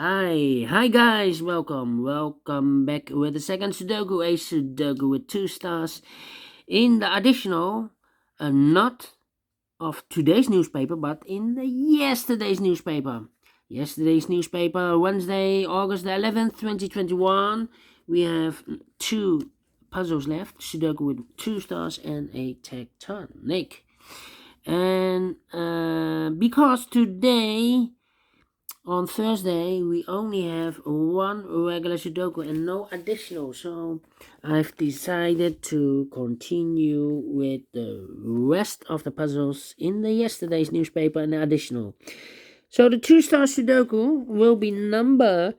Hi guys, welcome back with the second Sudoku, a Sudoku with 2 stars in the additional, not of today's newspaper, but in the yesterday's newspaper. Yesterday's newspaper, Wednesday, August the 11th, 2021. We have two puzzles left, Sudoku with 2 stars and a tectonic. And because today on Thursday we only have one regular Sudoku and no additional, so I've decided to continue with the rest of the puzzles in the yesterday's newspaper and the additional. So the 2 star Sudoku will be number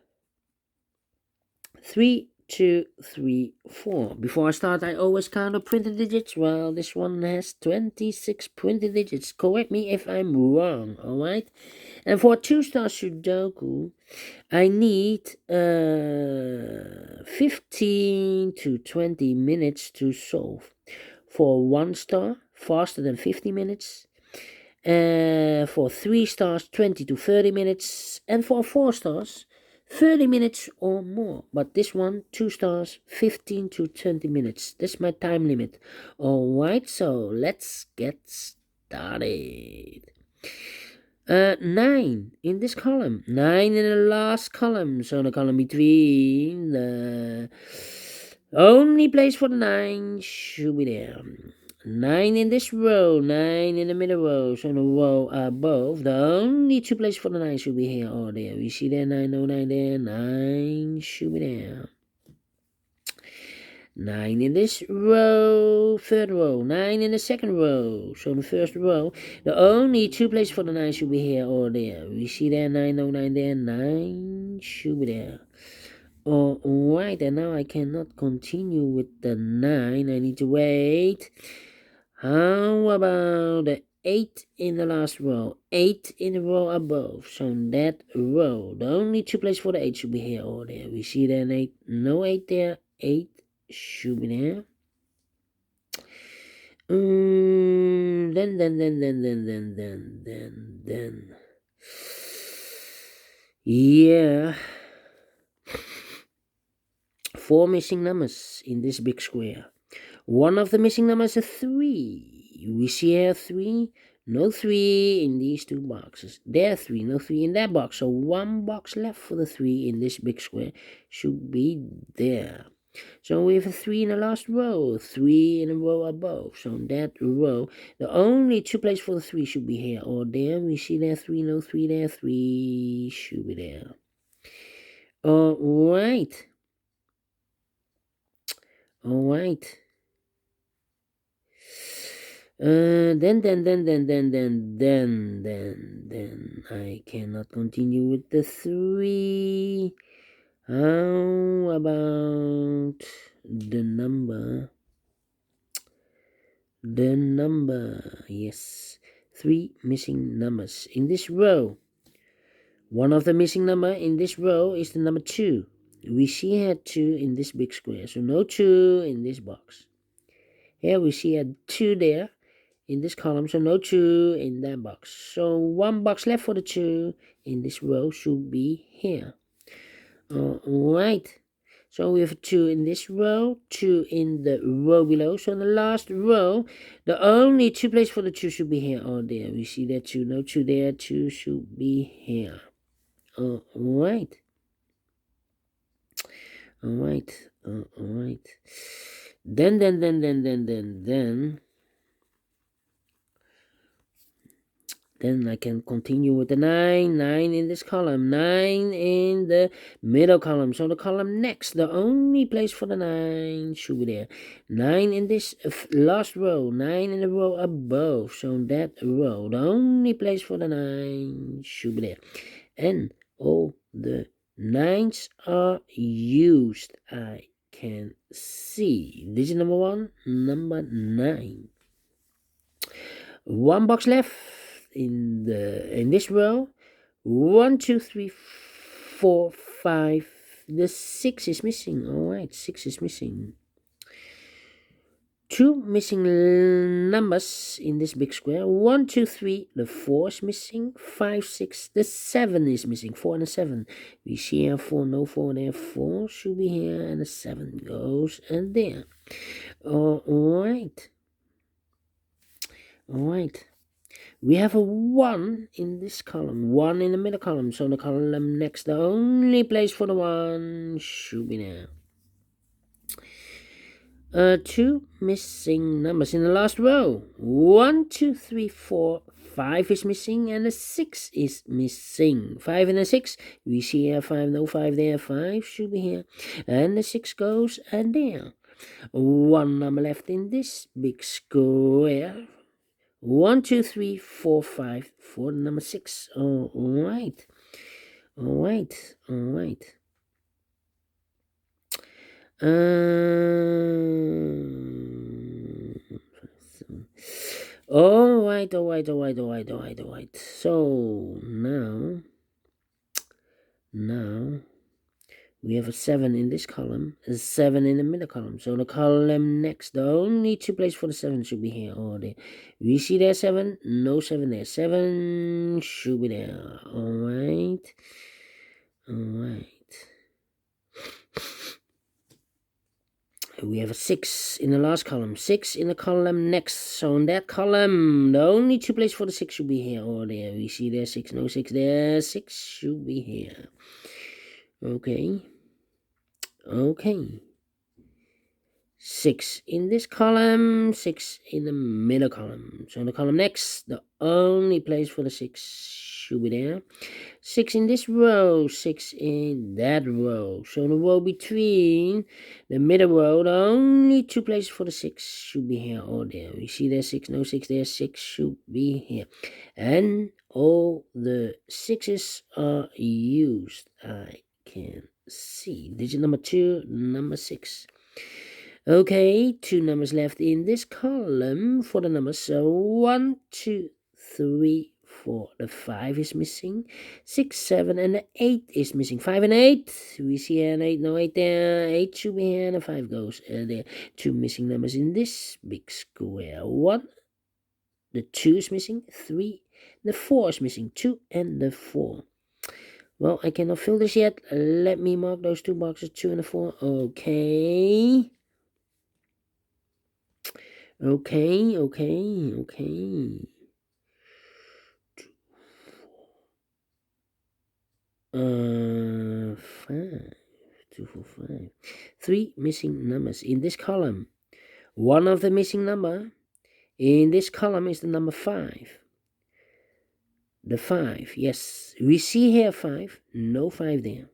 3234. Before I start, I always count the printed digits. Well, this one has 26 printed digits. Correct me if I'm wrong, alright? And for 2 star Sudoku, I need 15 to 20 minutes to solve. For 1 star, faster than 50 minutes. For 3 stars, 20 to 30 minutes. And for 4 stars, 30 minutes or more. But this one, 2 stars, 15 to 20 minutes. That's my time limit. Alright, so let's get started. 9 in this column. 9 in the last column. So the column between the only place for the 9 should be there. 9 in this row, 9 in the middle row, so the row above, the only two places for the 9 should be here or there. We see there 9, no 9 there, 9 should be there. 9 in this row, third row, 9 in the second row, so the first row, the only two places for the 9 should be here or there. We see there 9, no 9 there, 9 should be there. Alright, and now I cannot continue with the 9, I need to wait. How about the 8 in the last row? 8 in the row above. So in that row, the only two places for the 8 should be here or there. We see there an 8. No 8 there. 8 should be there. Then. Yeah. 4 missing numbers in this big square. One of the missing numbers is 3. We see here 3. No 3 in these two boxes. There 3. No 3 in that box. So one box left for the 3 in this big square should be there. So we have a 3 in the last row. 3 in the row above. So in that row, the only two places for the 3 should be here or there. We see there 3. No 3 there. 3 should be there. Alright. Alright. Then I cannot continue with the 3. How about the number? The number, yes, 3 missing numbers in this row. One of the missing number in this row is the number 2. We see here 2 in this big square, so no 2 in this box. Here we see a 2 there in this column, so no 2 in that box. So one box left for the 2 in this row should be here. Alright, so we have 2 in this row, 2 in the row below. So in the last row, the only two places for the 2 should be here or there. We see that 2, no 2 there, 2 should be here. Alright. Then I can continue with the 9. 9 in this column. 9 in the middle column. So the column next, the only place for the 9 should be there. 9 in this last row. 9 in the row above. So that row, the only place for the 9 should be there. And all the 9s are used. I can see. Digit number 1, number 9. One box left in this row. 1, 2, 3, 4, 5. The 6 is missing. Alright, 6 is missing. two missing numbers in this big square. 1, 2, 3. The 4 is missing. 5, 6. The 7 is missing. 4 and a 7. We see here 4, no 4 there. 4 should be here, and the 7 goes and there. Alright. Alright. We have a 1 in this column. 1 in the middle column. So the column next, the only place for the 1 should be there. Two missing numbers in the last row. 1, 2, 3, 4. 5 is missing, and the 6 is missing. 5 and a 6. We see here 5, no 5 there. 5 should be here, and the 6 goes and there. One number left in this big square. 1, 2, 3, 4, 5 for number 6. Alright. Alright. Alright. Alright. So now we have a 7 in this column, a 7 in the middle column. So the column next, the only two places for the 7 should be here or there. We see there 7, no 7 there. 7 should be there. Alright. We have a 6 in the last column, 6 in the column next. So in that column, the only two places for the 6 should be here or there. We see there 6, no 6 there. 6 should be here. Okay. 6 in this column, 6 in the middle column. So in the column next, the only place for the 6 should be there. 6 in this row, 6 in that row. So in the row between the middle row, the only two places for the 6 should be here or there. We see there 6, no 6 there. 6 should be here. And all the 6s are used. I can see. Digit number 2, number 6. Okay, 2 numbers left in this column for the numbers. So 1, 2, 3, 4. The 5 is missing. 6, 7, and the 8 is missing. 5 and 8. We see an 8, no 8 there. 8 should be here, and the 5 goes there. 2 missing numbers in this big square. 1. The 2 is missing. 3. The 4 is missing. 2 and the 4. Well, I cannot fill this yet. Let me mark those 2 boxes, 2 and the 4. Okay. 5, 2, 4, 5. 3 missing numbers in this column. One of the missing number in this column is the number 5. The 5, yes. We see here 5, no 5 there.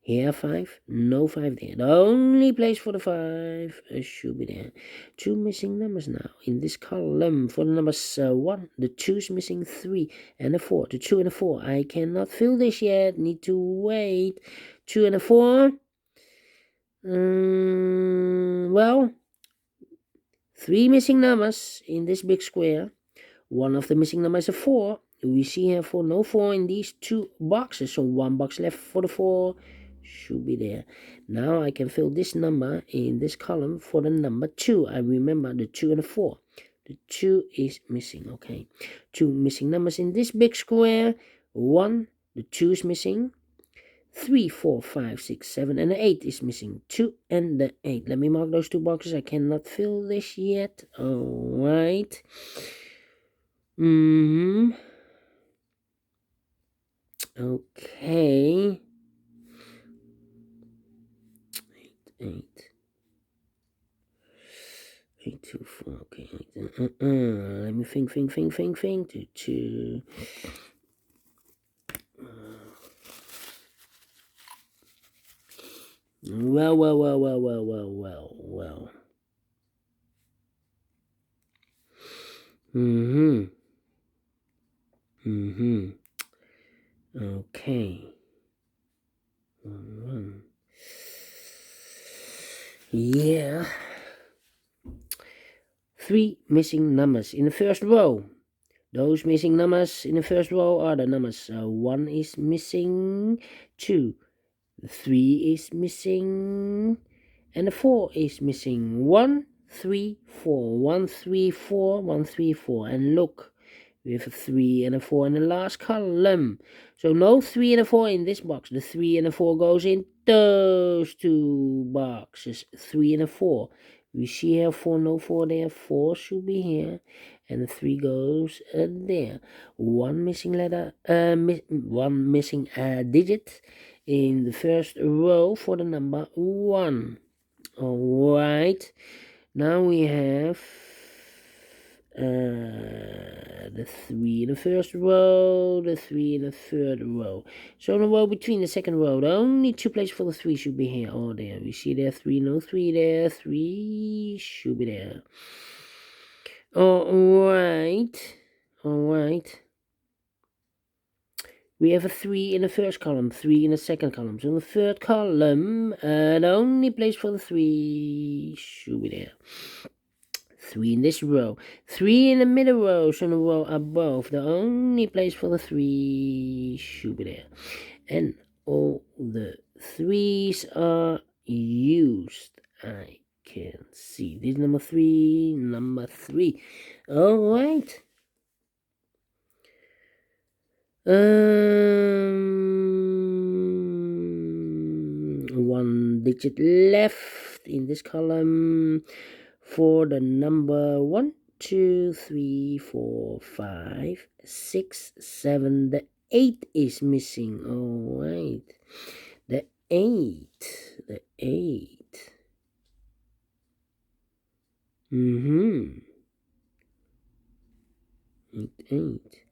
Here 5, no 5 there. The only place for the 5 should be there. 2 missing numbers now in this column for the numbers 1. The 2 is missing, 3 and the 4. The 2 and the 4. I cannot fill this yet. Need to wait. 2 and the 4. Well, 3 missing numbers in this big square. One of the missing numbers is a 4. We see here 4, no 4 in these 2 boxes. So 1 box left for the 4 should be there. Now I can fill this number in this column for the number 2. I remember the 2 and the 4. The 2 is missing. Okay. 2 missing numbers in this big square. 1, the 2 is missing. 3, 4, 5, 6, 7, and the 8 is missing. 2 and the 8. Let me mark those 2 boxes. I cannot fill this yet. Alright. Okay. 8, 2, 4. Okay. Let me think. 2. Well. Okay. 1. Yeah. 3 missing numbers in the first row. Those missing numbers in the first row are the numbers 1 is missing, 2, 3 is missing, and the 4 is missing. 1, 3, 4. 1, 3, 4, 1, 3, 4. And look, we have a 3 and a 4 in the last column. So no 3 and a 4 in this box. The 3 and a 4 goes in those two boxes. 3 and a 4. We see here 4, no 4 there. 4 should be here. And the 3 goes there. One missing letter, one missing digit in the first row for the number 1. Alright, now we have the 3 in the first row, the 3 in the third row. So in the row between the second row, the only 2 places for the 3 should be here. Oh, there, we see there 3, no 3 there, 3 should be there. Alright. We have a 3 in the first column, 3 in the second column. So in the third column, the only place for the 3 should be there. 3 in this row, 3 in the middle row, so in the row above, the only place for the 3 should be there. And all the 3s are used. I can see this number 3, number 3. Alright. One digit left in this column for the number 1, 2, 3, 4, 5, 6, 7. The 8 is missing. Alright. The 8. The 8. Eight.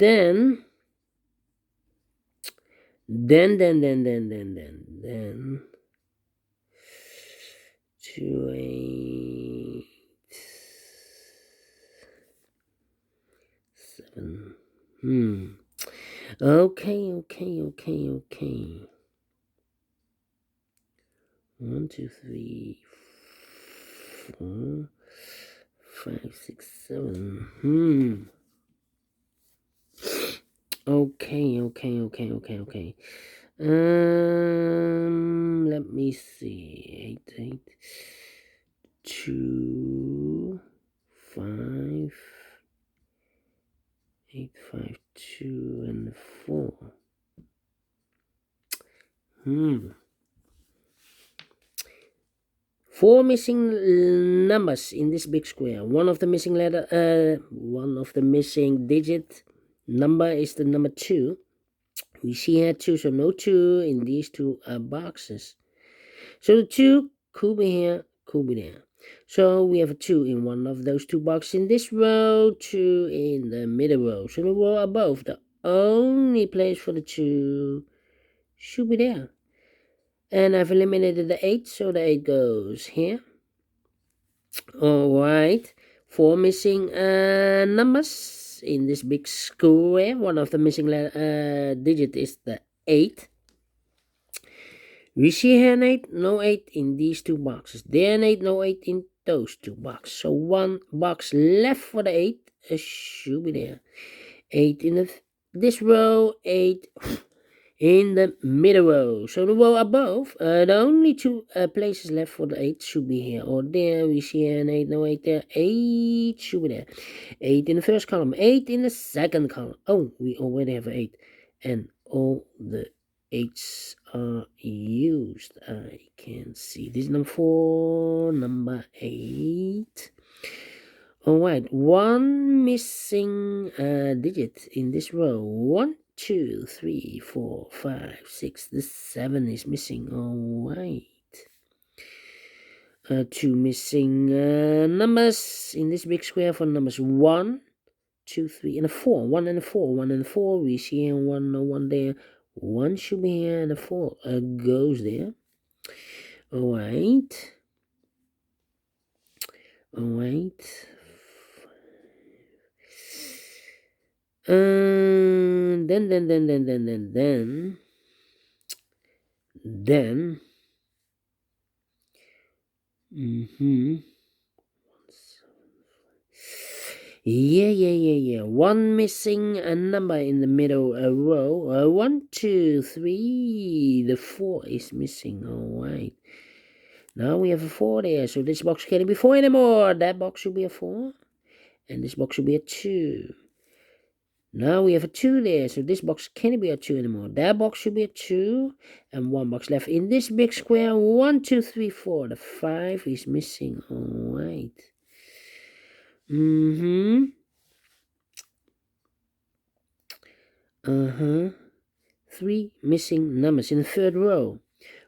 Then 2, 8, 7. Okay. 1, 2, 3, 4, 5, 6, 7. Okay. Let me see. 8, 2, 5, 8, 5, 2, and 4. 4 missing numbers in this big square. One of the missing digit number is the number 2. We see here 2, so no 2 in these two boxes. So the 2 could be here, could be there. So we have a 2 in one of those two boxes in this row, 2 in the middle row. So the row above, the only place for the 2 should be there. And I've eliminated the 8, so the 8 goes here. Alright, 4 missing numbers in this big square. One of the missing digit is the 8. We see here an 8, no 8 in these two boxes. There an 8, no 8 in those two boxes. So one box left for the 8 should be there. 8 in this row, 8 in the middle row. So the row above, the only 2 places left for the 8 should be here or there. We see here an 8, no 8 there. 8 should be there. 8 in the first column, 8 in the second column. Oh, we already have an 8. And all the 8s are used. I can see this number 4, number 8. Alright, one missing digit in this row. 1, 2, 3, 4, 5, 6. The 7 is missing. Alright. 2 missing numbers in this big square for numbers 1, 2, 3, and a 4. 1 and a 4. 1 and a 4. We see here 1, no 1 there. 1 should be here and a 4 goes there. Alright. Then Yeah. One missing number in the middle row. 1, 2, 3. The 4 is missing. Alright. Now we have a 4 there, so this box can't be 4 anymore. That box should be a 4, and this box should be a 2. Now we have a 2 there, so this box can't be a 2 anymore. That box should be a 2, and 1 box left in this big square. 1, 2, 3, 4. The 5 is missing. Alright. 3 missing numbers in the third row.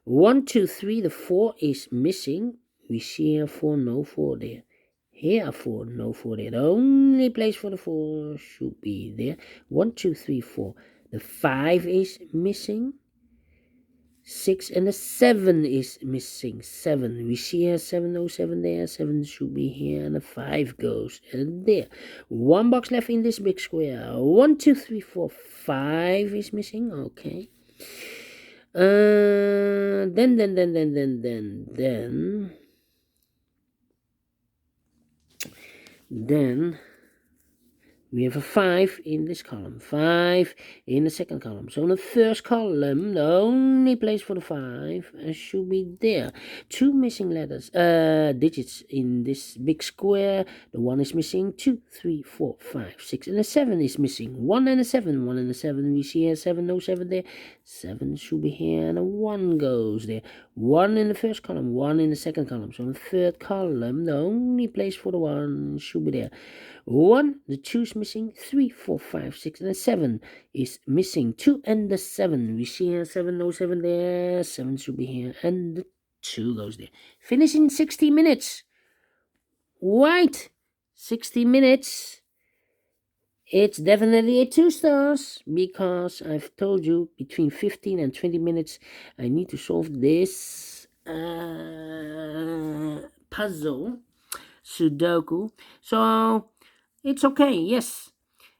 1, 2, 3. The 4 is missing. We see here 4, no 4 there. Here are 4, no 4 there. The only place for the 4 should be there. 1, 2, 3, 4. The 5 is missing. 6 and the 7 is missing. 7. We see here 7, no 7 there. 7 should be here, and the 5 goes there. 1 box left in this big square. 1, 2, 3, 4. 5 is missing. Okay. Then we have a 5 in this column, 5 in the second column. So in the first column, the only place for the 5 should be there. 2 missing letters, digits in this big square. The 1 is missing. 2, 3, 4, 5, 6, and the 7 is missing. 1 and a 7, 1 and a 7. We see here 7, no 7 there. 7 should be here, and a 1 goes there. 1 in the first column, 1 in the second column. So in the third column, the only place for the 1 should be there. 1, the 2 is missing. 3, 4, 5, 6, and the 7 is missing. 2 and the 7. We see here 7, no 7 there. 7 should be here, and the 2 goes there. Finish in 60 minutes. Right, 60 minutes. It's definitely a 2 stars, because I've told you between 15 and 20 minutes I need to solve this puzzle, Sudoku. So it's okay, yes.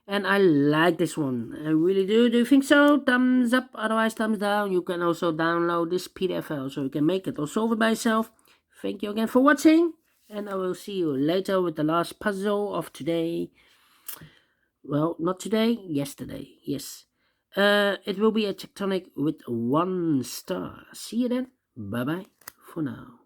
And I like this one. I really do. Do you think so? Thumbs up, otherwise thumbs down. You can also download this PDF file so you can make it or solve it by yourself. Thank you again for watching, and I will see you later with the last puzzle of today. Well, not today, yesterday, yes. It will be a tectonic with 1 star. See you then. Bye-bye for now.